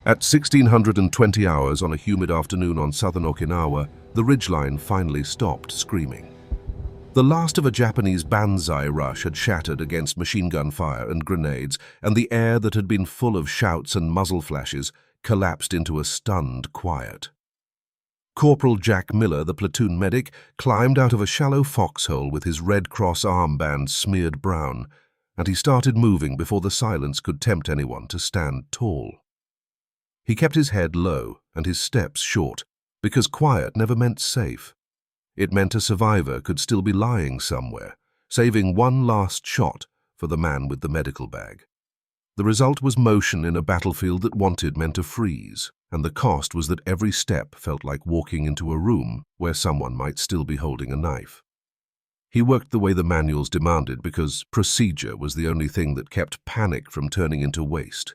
At 1620 hours on a humid afternoon on southern Okinawa, the ridgeline finally stopped screaming. The last of a Japanese Banzai rush had shattered against machine gun fire and grenades, and the air that had been full of shouts and muzzle flashes collapsed into a stunned quiet. Corporal Jack Miller, the platoon medic, climbed out of a shallow foxhole with his Red Cross armband smeared brown, and he started moving before the silence could tempt anyone to stand tall. He kept his head low and his steps short, because quiet never meant safe. It meant a survivor could still be lying somewhere, saving one last shot for the man with the medical bag. The result was motion in a battlefield that wanted men to freeze, and the cost was that every step felt like walking into a room where someone might still be holding a knife. He worked the way the manuals demanded because procedure was the only thing that kept panic from turning into waste.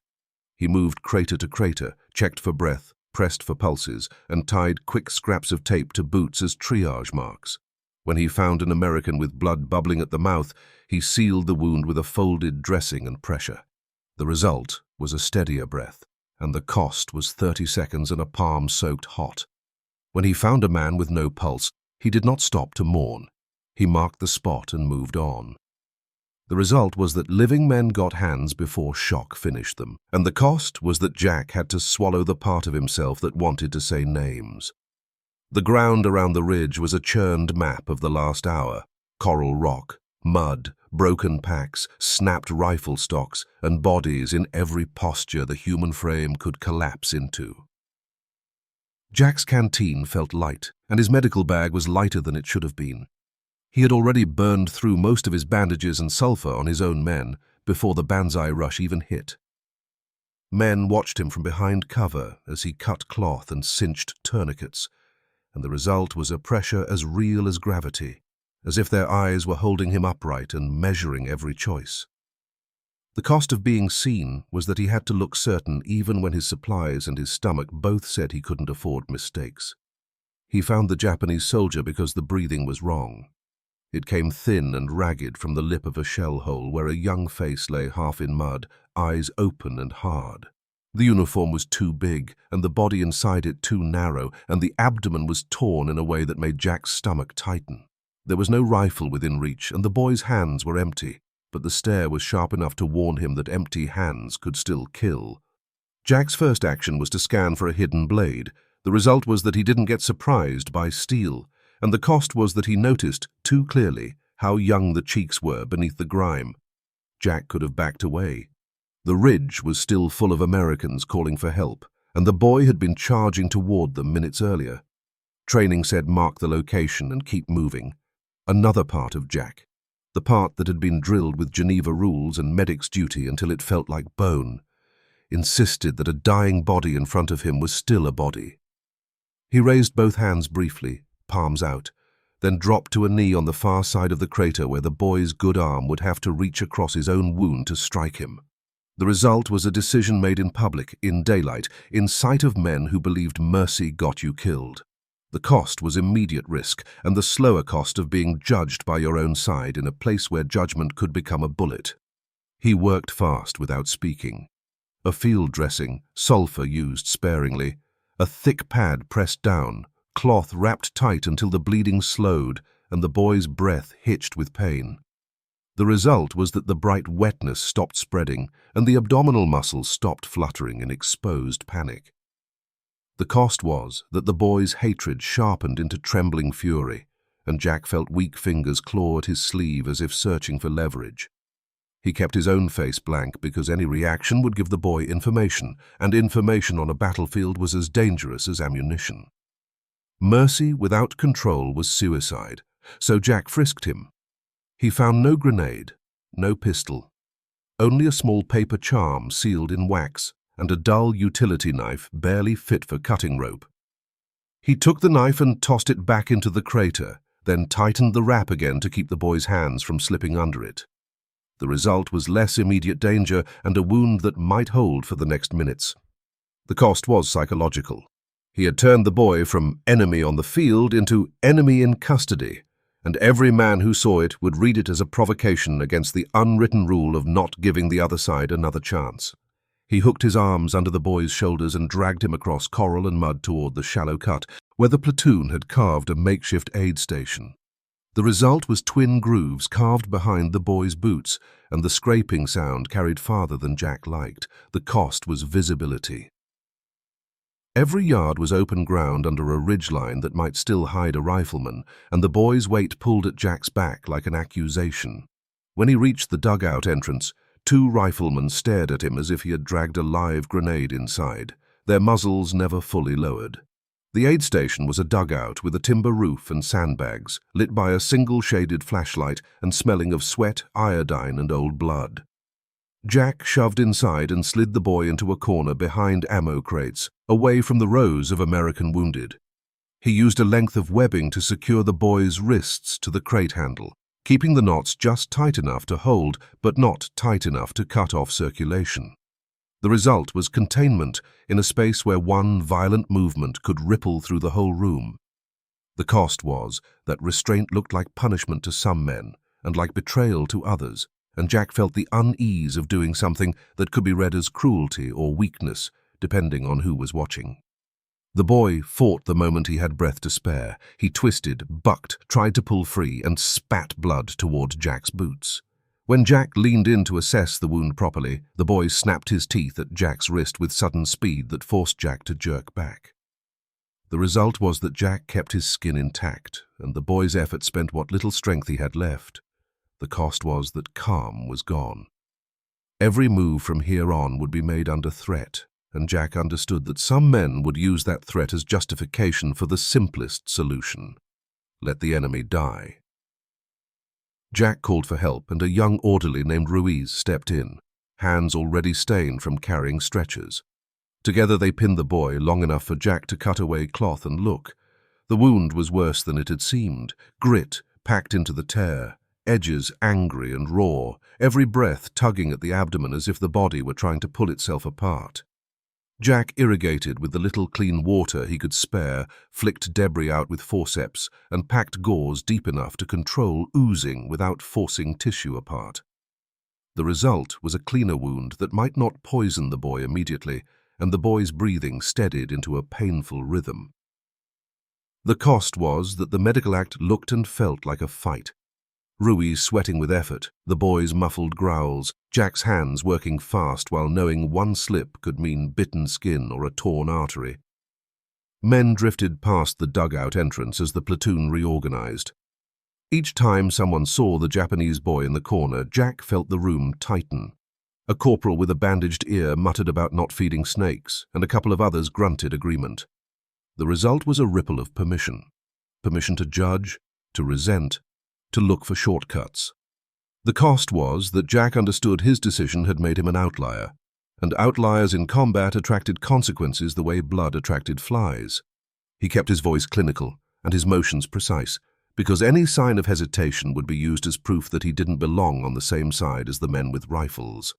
He moved crater to crater, checked for breath, pressed for pulses, and tied quick scraps of tape to boots as triage marks. When he found an American with blood bubbling at the mouth, he sealed the wound with a folded dressing and pressure. The result was a steadier breath, and the cost was 30 seconds and a palm soaked hot. When he found a man with no pulse, he did not stop to mourn. He marked the spot and moved on. The result was that living men got hands before shock finished them, and the cost was that Jack had to swallow the part of himself that wanted to say names. The ground around the ridge was a churned map of the last hour: coral rock, mud, broken packs, snapped rifle stocks, and bodies in every posture the human frame could collapse into. Jack's canteen felt light, and his medical bag was lighter than it should have been. He had already burned through most of his bandages and sulfur on his own men before the Banzai rush even hit. Men watched him from behind cover as he cut cloth and cinched tourniquets, and the result was a pressure as real as gravity, as if their eyes were holding him upright and measuring every choice. The cost of being seen was that he had to look certain even when his supplies and his stomach both said he couldn't afford mistakes. He found the Japanese soldier because the breathing was wrong. It came thin and ragged from the lip of a shell hole where a young face lay half in mud, eyes open and hard. The uniform was too big, and the body inside it too narrow, and the abdomen was torn in a way that made Jack's stomach tighten. There was no rifle within reach, and the boy's hands were empty, but the stare was sharp enough to warn him that empty hands could still kill. Jack's first action was to scan for a hidden blade. The result was that he didn't get surprised by steel, and the cost was that he noticed, too clearly, how young the cheeks were beneath the grime. Jack could have backed away. The ridge was still full of Americans calling for help, and the boy had been charging toward them minutes earlier. Training said mark the location and keep moving. Another part of Jack, the part that had been drilled with Geneva rules and medic's duty until it felt like bone, insisted that a dying body in front of him was still a body. He raised both hands briefly, palms out, then dropped to a knee on the far side of the crater where the boy's good arm would have to reach across his own wound to strike him. The result was a decision made in public, in daylight, in sight of men who believed mercy got you killed. The cost was immediate risk, and the slower cost of being judged by your own side in a place where judgment could become a bullet. He worked fast without speaking. A field dressing, sulfur used sparingly, a thick pad pressed down, cloth wrapped tight until the bleeding slowed and the boy's breath hitched with pain. The result was that the bright wetness stopped spreading and the abdominal muscles stopped fluttering in exposed panic. The cost was that the boy's hatred sharpened into trembling fury, and Jack felt weak fingers claw at his sleeve as if searching for leverage. He kept his own face blank because any reaction would give the boy information, and information on a battlefield was as dangerous as ammunition. Mercy without control was suicide, so Jack frisked him. He found no grenade, no pistol, only a small paper charm sealed in wax and a dull utility knife barely fit for cutting rope. He took the knife and tossed it back into the crater, then tightened the wrap again to keep the boy's hands from slipping under it. The result was less immediate danger and a wound that might hold for the next minutes. The cost was psychological. He had turned the boy from enemy on the field into enemy in custody, and every man who saw it would read it as a provocation against the unwritten rule of not giving the other side another chance. He hooked his arms under the boy's shoulders and dragged him across coral and mud toward the shallow cut, where the platoon had carved a makeshift aid station. The result was twin grooves carved behind the boy's boots, and the scraping sound carried farther than Jack liked. The cost was visibility. Every yard was open ground under a ridgeline that might still hide a rifleman, and the boy's weight pulled at Jack's back like an accusation. When he reached the dugout entrance, 2 riflemen stared at him as if he had dragged a live grenade inside, their muzzles never fully lowered. The aid station was a dugout with a timber roof and sandbags, lit by a single shaded flashlight and smelling of sweat, iodine, and old blood. Jack shoved inside and slid the boy into a corner behind ammo crates, away from the rows of American wounded. He used a length of webbing to secure the boy's wrists to the crate handle, keeping the knots just tight enough to hold but not tight enough to cut off circulation. The result was containment in a space where one violent movement could ripple through the whole room. The cost was that restraint looked like punishment to some men and like betrayal to others, and Jack felt the unease of doing something that could be read as cruelty or weakness, depending on who was watching. The boy fought the moment he had breath to spare. He twisted, bucked, tried to pull free, and spat blood toward Jack's boots. When Jack leaned in to assess the wound properly, the boy snapped his teeth at Jack's wrist with sudden speed that forced Jack to jerk back. The result was that Jack kept his skin intact, and the boy's effort spent what little strength he had left. The cost was that calm was gone. Every move from here on would be made under threat, and Jack understood that some men would use that threat as justification for the simplest solution. Let the enemy die. Jack called for help, and a young orderly named Ruiz stepped in, hands already stained from carrying stretchers. Together they pinned the boy long enough for Jack to cut away cloth and look. The wound was worse than it had seemed, grit packed into the tear, edges angry and raw, every breath tugging at the abdomen as if the body were trying to pull itself apart. Jack irrigated with the little clean water he could spare, flicked debris out with forceps, and packed gauze deep enough to control oozing without forcing tissue apart. The result was a cleaner wound that might not poison the boy immediately, and the boy's breathing steadied into a painful rhythm. The cost was that the medical act looked and felt like a fight. Ruiz sweating with effort, the boy's muffled growls, Jack's hands working fast while knowing one slip could mean bitten skin or a torn artery. Men drifted past the dugout entrance as the platoon reorganized. Each time someone saw the Japanese boy in the corner, Jack felt the room tighten. A corporal with a bandaged ear muttered about not feeding snakes, and a couple of others grunted agreement. The result was a ripple of permission. Permission to judge, to resent, to look for shortcuts. The cost was that Jack understood his decision had made him an outlier, and outliers in combat attracted consequences the way blood attracted flies. He kept his voice clinical and his motions precise, because any sign of hesitation would be used as proof that he didn't belong on the same side as the men with rifles.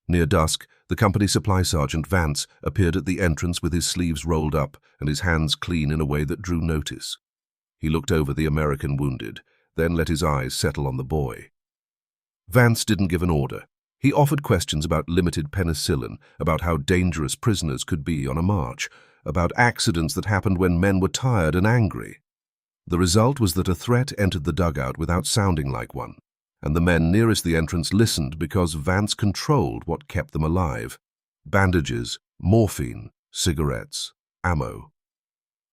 Near dusk, the company supply sergeant Vance appeared at the entrance with his sleeves rolled up and his hands clean in a way that drew notice. He looked over the American wounded, then let his eyes settle on the boy. Vance didn't give an order. He offered questions about limited penicillin, about how dangerous prisoners could be on a march, about accidents that happened when men were tired and angry. The result was that a threat entered the dugout without sounding like one, and the men nearest the entrance listened because Vance controlled what kept them alive: bandages, morphine, cigarettes, ammo.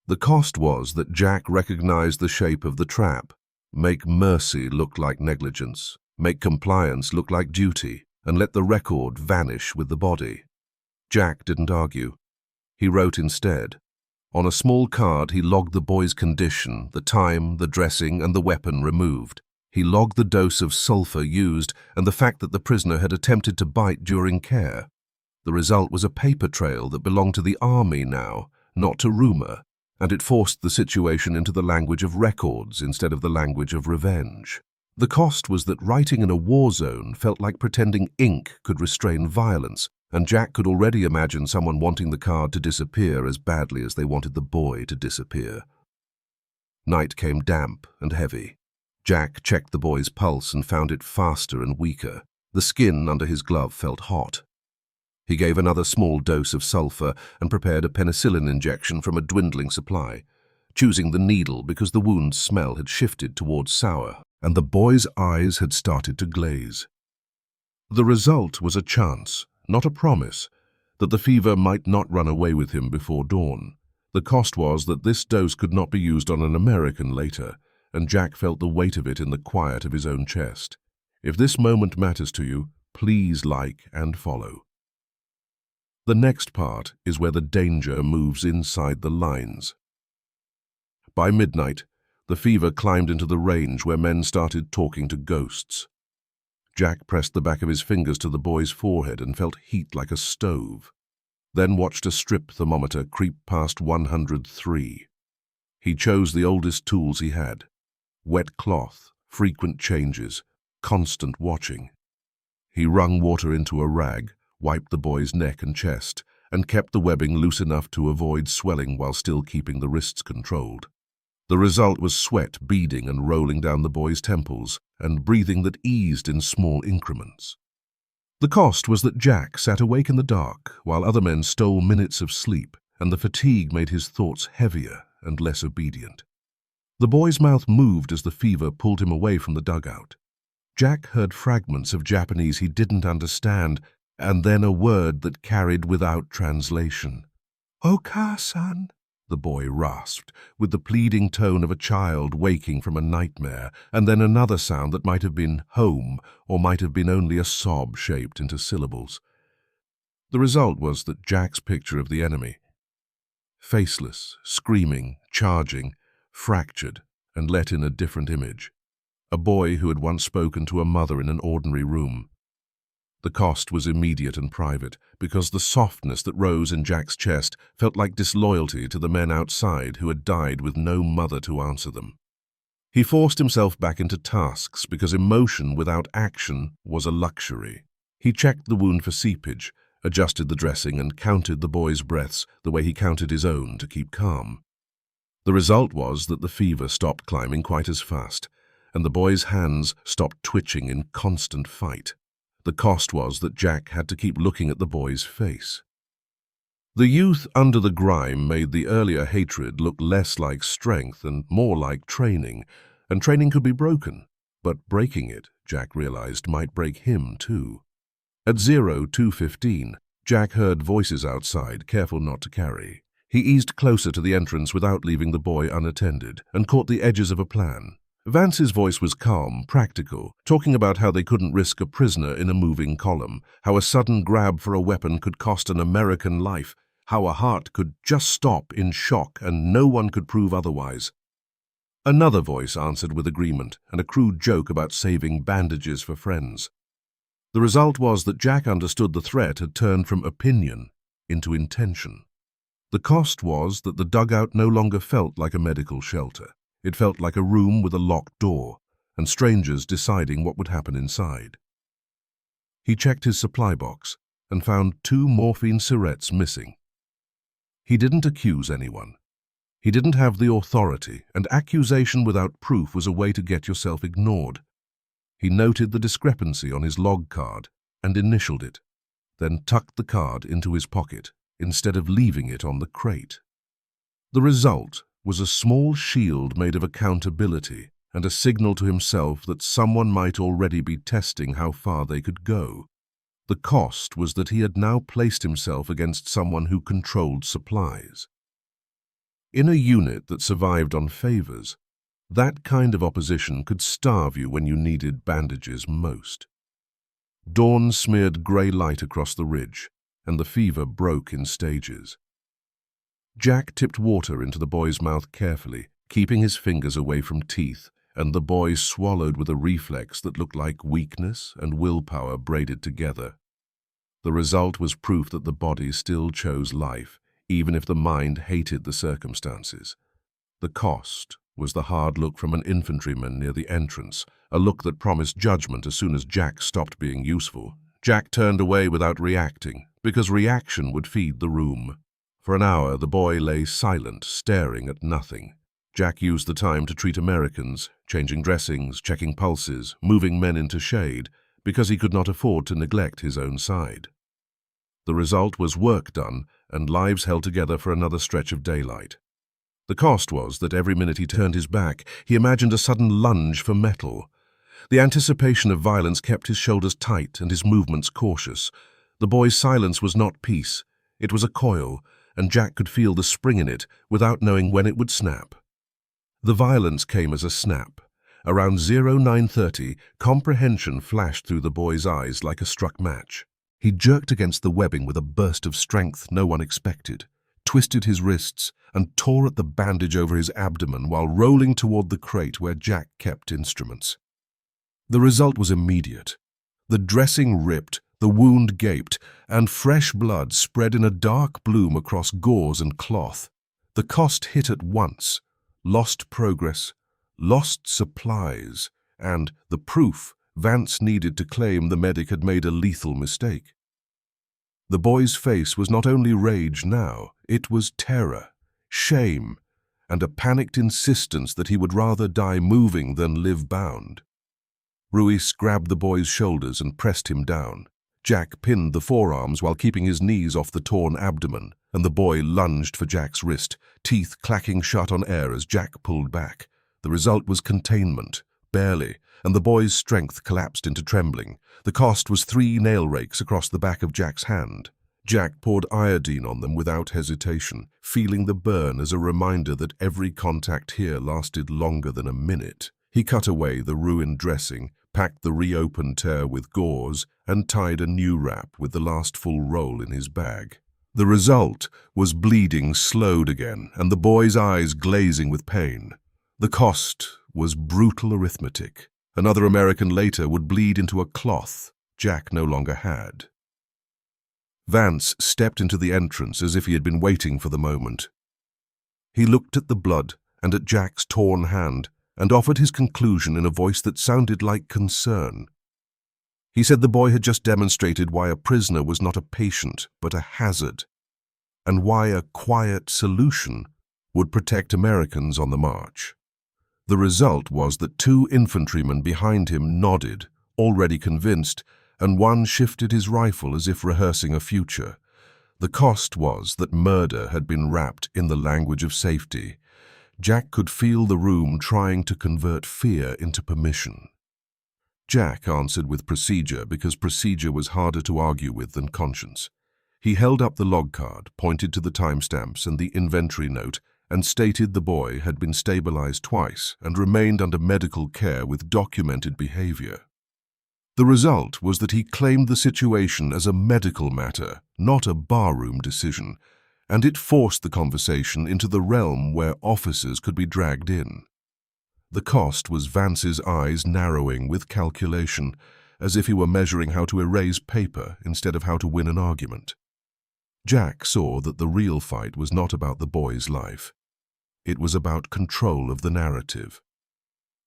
The cost was that Jack recognized the shape of the trap: make mercy look like negligence, make compliance look like duty, and let the record vanish with the body. Jack didn't argue. He wrote instead. On a small card he logged the boy's condition, the time, the dressing, and the weapon removed. He logged the dose of sulfur used and the fact that the prisoner had attempted to bite during care. The result was a paper trail that belonged to the army now, not to rumor, and it forced the situation into the language of records instead of the language of revenge. The cost was that writing in a war zone felt like pretending ink could restrain violence, and Jack could already imagine someone wanting the card to disappear as badly as they wanted the boy to disappear. Night came damp and heavy. Jack checked the boy's pulse and found it faster and weaker. The skin under his glove felt hot. He gave another small dose of sulfur and prepared a penicillin injection from a dwindling supply, choosing the needle because the wound's smell had shifted towards sour, and the boy's eyes had started to glaze. The result was a chance, not a promise, that the fever might not run away with him before dawn. The cost was that this dose could not be used on an American later, and Jack felt the weight of it in the quiet of his own chest. If this moment matters to you, please like and follow. The next part is where the danger moves inside the lines. By midnight, the fever climbed into the range where men started talking to ghosts. Jack pressed the back of his fingers to the boy's forehead and felt heat like a stove, then watched a strip thermometer creep past 103. He chose the oldest tools he had: wet cloth, frequent changes, constant watching. He wrung water into a rag, wiped the boy's neck and chest, and kept the webbing loose enough to avoid swelling while still keeping the wrists controlled. The result was sweat beading and rolling down the boy's temples, and breathing that eased in small increments. The cost was that Jack sat awake in the dark while other men stole minutes of sleep, and the fatigue made his thoughts heavier and less obedient. The boy's mouth moved as the fever pulled him away from the dugout. Jack heard fragments of Japanese he didn't understand, and then a word that carried without translation. "Oka-san," the boy rasped, with the pleading tone of a child waking from a nightmare, and then another sound that might have been home or might have been only a sob shaped into syllables. The result was that Jack's picture of the enemy, faceless, screaming, charging, fractured, and let in a different image. A boy who had once spoken to a mother in an ordinary room. The cost was immediate and private, because the softness that rose in Jack's chest felt like disloyalty to the men outside who had died with no mother to answer them. He forced himself back into tasks because emotion without action was a luxury. He checked the wound for seepage, adjusted the dressing, and counted the boy's breaths the way he counted his own to keep calm. The result was that the fever stopped climbing quite as fast, and the boy's hands stopped twitching in constant fight. The cost was that Jack had to keep looking at the boy's face. The youth under the grime made the earlier hatred look less like strength and more like training, and training could be broken, but breaking it, Jack realized, might break him too. At 02:15, Jack heard voices outside, careful not to carry. He eased closer to the entrance without leaving the boy unattended, and caught the edges of a plan. Vance's voice was calm, practical, talking about how they couldn't risk a prisoner in a moving column, how a sudden grab for a weapon could cost an American life, how a heart could just stop in shock and no one could prove otherwise. Another voice answered with agreement and a crude joke about saving bandages for friends. The result was that Jack understood the threat had turned from opinion into intention. The cost was that the dugout no longer felt like a medical shelter. It felt like a room with a locked door, and strangers deciding what would happen inside. He checked his supply box and found 2 morphine syrettes missing. He didn't accuse anyone. He didn't have the authority, and accusation without proof was a way to get yourself ignored. He noted the discrepancy on his log card and initialed it, then tucked the card into his pocket instead of leaving it on the crate. The result was a small shield made of accountability and a signal to himself that someone might already be testing how far they could go. The cost was that he had now placed himself against someone who controlled supplies. In a unit that survived on favors, that kind of opposition could starve you when you needed bandages most. Dawn smeared grey light across the ridge, and the fever broke in stages. Jack tipped water into the boy's mouth carefully, keeping his fingers away from teeth, and the boy swallowed with a reflex that looked like weakness and willpower braided together. The result was proof that the body still chose life, even if the mind hated the circumstances. The cost was the hard look from an infantryman near the entrance, a look that promised judgment as soon as Jack stopped being useful. Jack turned away without reacting, because reaction would feed the room. For an hour, the boy lay silent, staring at nothing. Jack used the time to treat Americans, changing dressings, checking pulses, moving men into shade, because he could not afford to neglect his own side. The result was work done and lives held together for another stretch of daylight. The cost was that every minute he turned his back, he imagined a sudden lunge for metal. The anticipation of violence kept his shoulders tight and his movements cautious. The boy's silence was not peace. It was a coil, and Jack could feel the spring in it without knowing when it would snap. The violence came as a snap. Around 0930, comprehension flashed through the boy's eyes like a struck match. He jerked against the webbing with a burst of strength no one expected, twisted his wrists, and tore at the bandage over his abdomen while rolling toward the crate where Jack kept instruments. The result was immediate. The dressing ripped, the wound gaped, and fresh blood spread in a dark bloom across gauze and cloth. The cost hit at once: lost progress, lost supplies, and the proof Vance needed to claim the medic had made a lethal mistake. The boy's face was not only rage now, it was terror, shame, and a panicked insistence that he would rather die moving than live bound. Ruiz grabbed the boy's shoulders and pressed him down. Jack pinned the forearms while keeping his knees off the torn abdomen, and the boy lunged for Jack's wrist, teeth clacking shut on air as Jack pulled back. The result was containment, barely, and the boy's strength collapsed into trembling. The cost was 3 nail rakes across the back of Jack's hand. Jack poured iodine on them without hesitation, feeling the burn as a reminder that every contact here lasted longer than a minute. He cut away the ruined dressing, packed the reopened tear with gauze, and tied a new wrap with the last full roll in his bag. The result was bleeding slowed again, and the boy's eyes glazing with pain. The cost was brutal arithmetic. Another American later would bleed into a cloth Jack no longer had. Vance stepped into the entrance as if he had been waiting for the moment. He looked at the blood and at Jack's torn hand and offered his conclusion in a voice that sounded like concern. He said the boy had just demonstrated why a prisoner was not a patient but a hazard, and why a quiet solution would protect Americans on the march. The result was that 2 infantrymen behind him nodded, already convinced, and one shifted his rifle as if rehearsing a future. The cost was that murder had been wrapped in the language of safety. Jack could feel the room trying to convert fear into permission. Jack answered with procedure because procedure was harder to argue with than conscience. He held up the log card, pointed to the timestamps and the inventory note, and stated the boy had been stabilized twice and remained under medical care with documented behavior. The result was that he claimed the situation as a medical matter, not a barroom decision, and it forced the conversation into the realm where officers could be dragged in. The cost was Vance's eyes narrowing with calculation, as if he were measuring how to erase paper instead of how to win an argument. Jack saw that the real fight was not about the boy's life. It was about control of the narrative.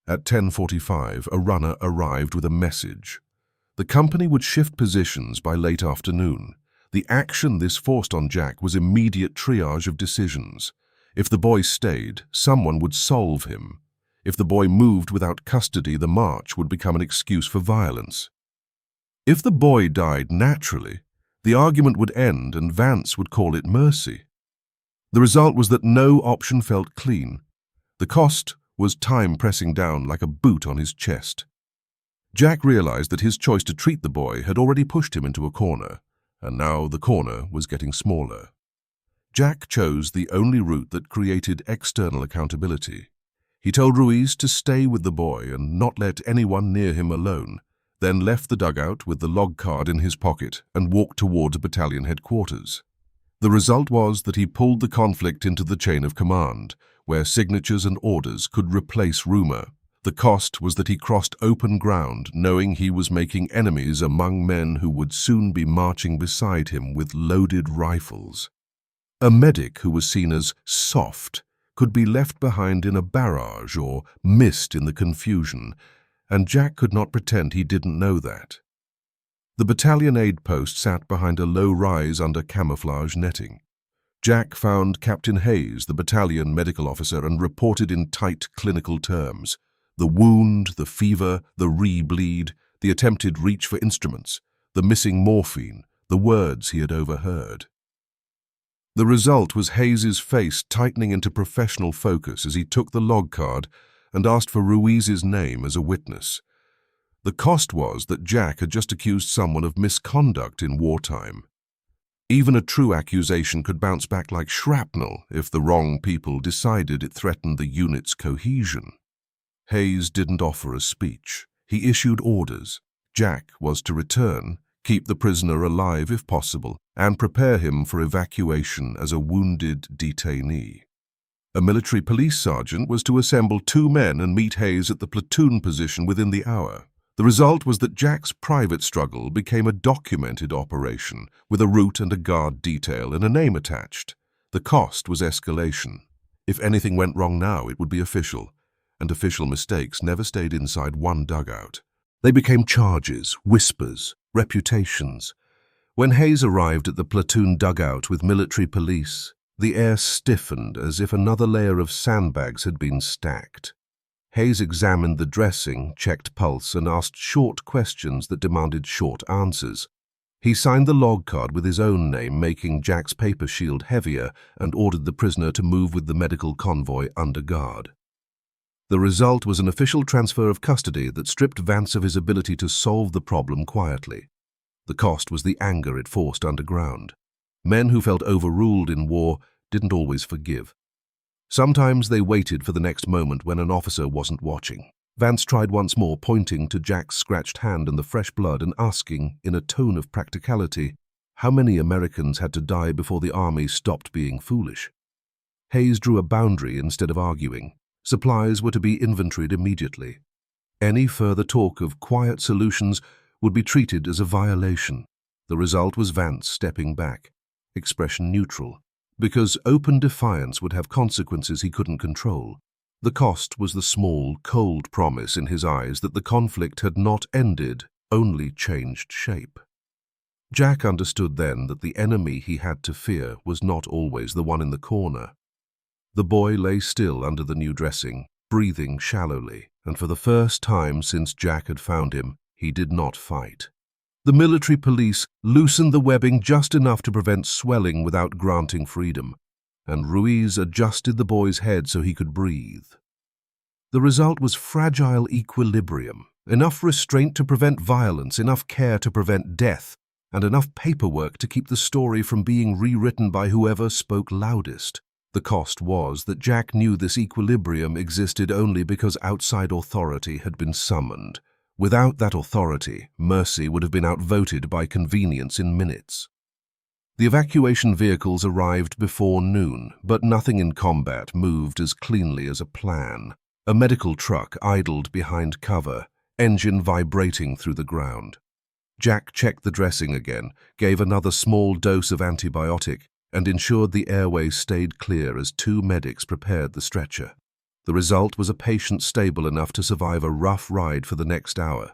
At 10:45, a runner arrived with a message. The company would shift positions by late afternoon. The action this forced on Jack was immediate triage of decisions. If the boy stayed, someone would solve him. If the boy moved without custody, the march would become an excuse for violence. If the boy died naturally, the argument would end and Vance would call it mercy. The result was that no option felt clean. The cost was time pressing down like a boot on his chest. Jack realized that his choice to treat the boy had already pushed him into a corner, and now the corner was getting smaller. Jack chose the only route that created external accountability. He told Ruiz to stay with the boy and not let anyone near him alone, then left the dugout with the log card in his pocket and walked towards battalion headquarters. The result was that he pulled the conflict into the chain of command, where signatures and orders could replace rumor. The cost was that he crossed open ground, knowing he was making enemies among men who would soon be marching beside him with loaded rifles. A medic who was seen as soft could be left behind in a barrage or missed in the confusion, and Jack could not pretend he didn't know that. The battalion aid post sat behind a low rise under camouflage netting. Jack found Captain Hayes, the battalion medical officer, and reported in tight clinical terms. The wound, the fever, the re-bleed, the attempted reach for instruments, the missing morphine, the words he had overheard. The result was Hayes's face tightening into professional focus as he took the log card and asked for Ruiz's name as a witness. The cost was that Jack had just accused someone of misconduct in wartime. Even a true accusation could bounce back like shrapnel if the wrong people decided it threatened the unit's cohesion. Hayes didn't offer a speech. He issued orders. Jack was to return, keep the prisoner alive if possible, and prepare him for evacuation as a wounded detainee. A military police sergeant was to assemble 2 men and meet Hayes at the platoon position within the hour. The result was that Jack's private struggle became a documented operation, with a route and a guard detail and a name attached. The cost was escalation. If anything went wrong now, it would be official, and official mistakes never stayed inside one dugout. They became charges, whispers, reputations. When Hayes arrived at the platoon dugout with military police, the air stiffened as if another layer of sandbags had been stacked. Hayes examined the dressing, checked pulse, and asked short questions that demanded short answers. He signed the log card with his own name, making Jack's paper shield heavier, and ordered the prisoner to move with the medical convoy under guard. The result was an official transfer of custody that stripped Vance of his ability to solve the problem quietly. The cost was the anger it forced underground. Men who felt overruled in war didn't always forgive. Sometimes they waited for the next moment when an officer wasn't watching. Vance tried once more, pointing to Jack's scratched hand and the fresh blood and asking, in a tone of practicality, how many Americans had to die before the army stopped being foolish. Hayes drew a boundary instead of arguing. Supplies were to be inventoried immediately. Any further talk of quiet solutions would be treated as a violation. The result was Vance stepping back, expression neutral, because open defiance would have consequences he couldn't control. The cost was the small, cold promise in his eyes that the conflict had not ended, only changed shape. Jack understood then that the enemy he had to fear was not always the one in the corner. The boy lay still under the new dressing, breathing shallowly, and for the first time since Jack had found him, he did not fight. The military police loosened the webbing just enough to prevent swelling without granting freedom, and Ruiz adjusted the boy's head so he could breathe. The result was fragile equilibrium, enough restraint to prevent violence, enough care to prevent death, and enough paperwork to keep the story from being rewritten by whoever spoke loudest. The cost was that Jack knew this equilibrium existed only because outside authority had been summoned. Without that authority, mercy would have been outvoted by convenience in minutes. The evacuation vehicles arrived before noon, but nothing in combat moved as cleanly as a plan. A medical truck idled behind cover, engine vibrating through the ground. Jack checked the dressing again, gave another small dose of antibiotic, and ensured the airways stayed clear as 2 medics prepared the stretcher. The result was a patient stable enough to survive a rough ride for the next hour.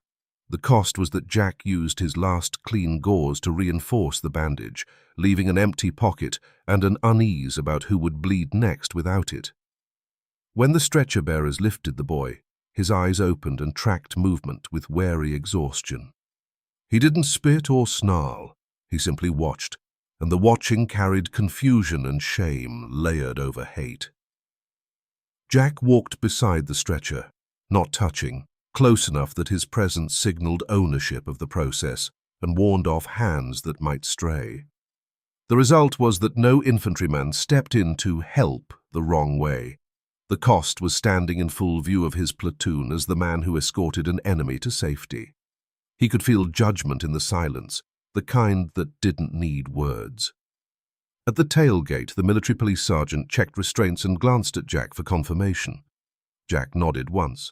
The cost was that Jack used his last clean gauze to reinforce the bandage, leaving an empty pocket and an unease about who would bleed next without it. When the stretcher bearers lifted the boy, his eyes opened and tracked movement with wary exhaustion. He didn't spit or snarl, he simply watched, and the watching carried confusion and shame layered over hate. Jack walked beside the stretcher, not touching, close enough that his presence signaled ownership of the process and warned off hands that might stray. The result was that no infantryman stepped in to help the wrong way. The cost was standing in full view of his platoon as the man who escorted an enemy to safety. He could feel judgment in the silence, the kind that didn't need words. At the tailgate, the military police sergeant checked restraints and glanced at Jack for confirmation. Jack nodded once.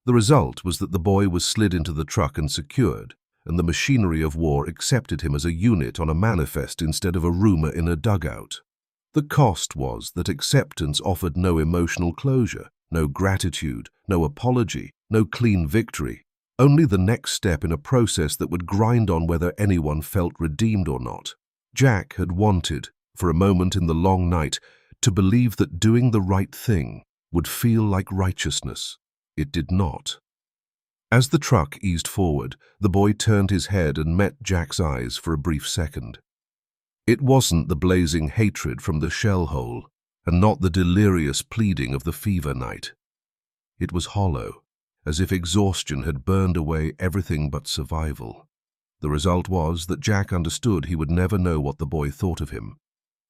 The result was that the boy was slid into the truck and secured, and the machinery of war accepted him as a unit on a manifest instead of a rumor in a dugout. The cost was that acceptance offered no emotional closure, no gratitude, no apology, no clean victory, only the next step in a process that would grind on whether anyone felt redeemed or not. Jack had wanted, for a moment in the long night, to believe that doing the right thing would feel like righteousness. It did not. As the truck eased forward, the boy turned his head and met Jack's eyes for a brief second. It wasn't the blazing hatred from the shell hole, and not the delirious pleading of the fever night. It was hollow, as if exhaustion had burned away everything but survival. The result was that Jack understood he would never know what the boy thought of him.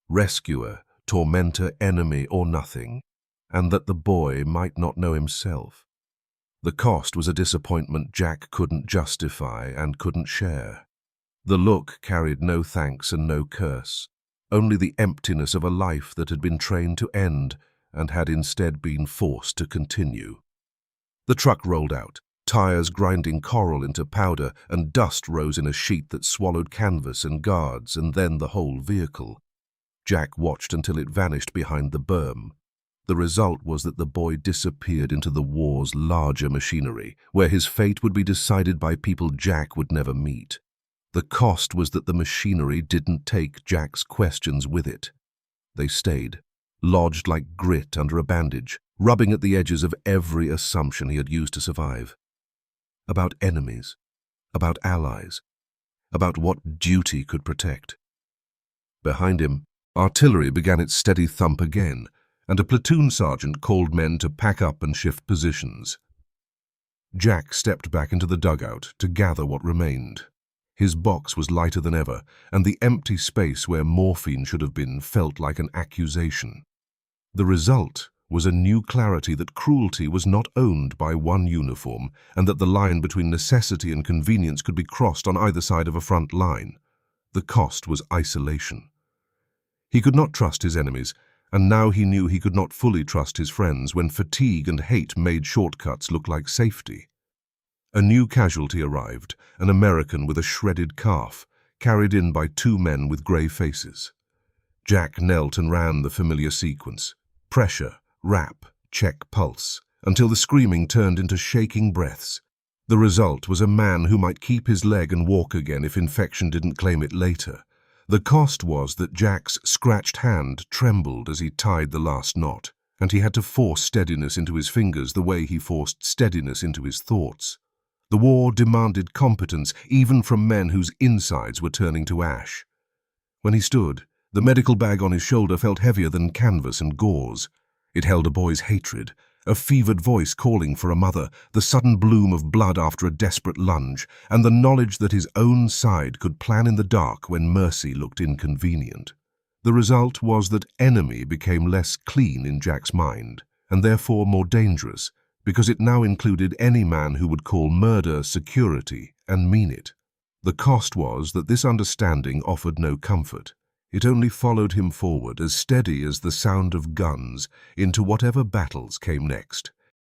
Rescuer, tormentor, enemy, or nothing, and that the boy might not know himself. The cost was a disappointment Jack couldn't justify and couldn't share. The look carried no thanks and no curse, only the emptiness of a life that had been trained to end and had instead been forced to continue. The truck rolled out, tires grinding coral into powder, and dust rose in a sheet that swallowed canvas and guards and then the whole vehicle. Jack watched until it vanished behind the berm. The result was that the boy disappeared into the war's larger machinery, where his fate would be decided by people Jack would never meet. The cost was that the machinery didn't take Jack's questions with it. They stayed, lodged like grit under a bandage, rubbing at the edges of every assumption he had used to survive. About enemies, about allies, about what duty could protect. Behind him, artillery began its steady thump again, and a platoon sergeant called men to pack up and shift positions. Jack stepped back into the dugout to gather what remained. His box was lighter than ever, and the empty space where morphine should have been felt like an accusation. The result was a new clarity that cruelty was not owned by one uniform, and that the line between necessity and convenience could be crossed on either side of a front line. The cost was isolation. He could not trust his enemies, and now he knew he could not fully trust his friends when fatigue and hate made shortcuts look like safety. A new casualty arrived, an American with a shredded calf, carried in by two men with grey faces. Jack knelt and ran the familiar sequence. Pressure, rap, check pulse, until the screaming turned into shaking breaths. The result was a man who might keep his leg and walk again if infection didn't claim it later. The cost was that Jack's scratched hand trembled as he tied the last knot, and he had to force steadiness into his fingers the way he forced steadiness into his thoughts. The war demanded competence even from men whose insides were turning to ash. When he stood, the medical bag on his shoulder felt heavier than canvas and gauze. It held a boy's hatred, a fevered voice calling for a mother, the sudden bloom of blood after a desperate lunge, and the knowledge that his own side could plan in the dark when mercy looked inconvenient. The result was that enemy became less clean in Jack's mind, and therefore more dangerous, because it now included any man who would call murder security and mean it. The cost was that this understanding offered no comfort. It only followed him forward, as steady as the sound of guns, into whatever battles came next.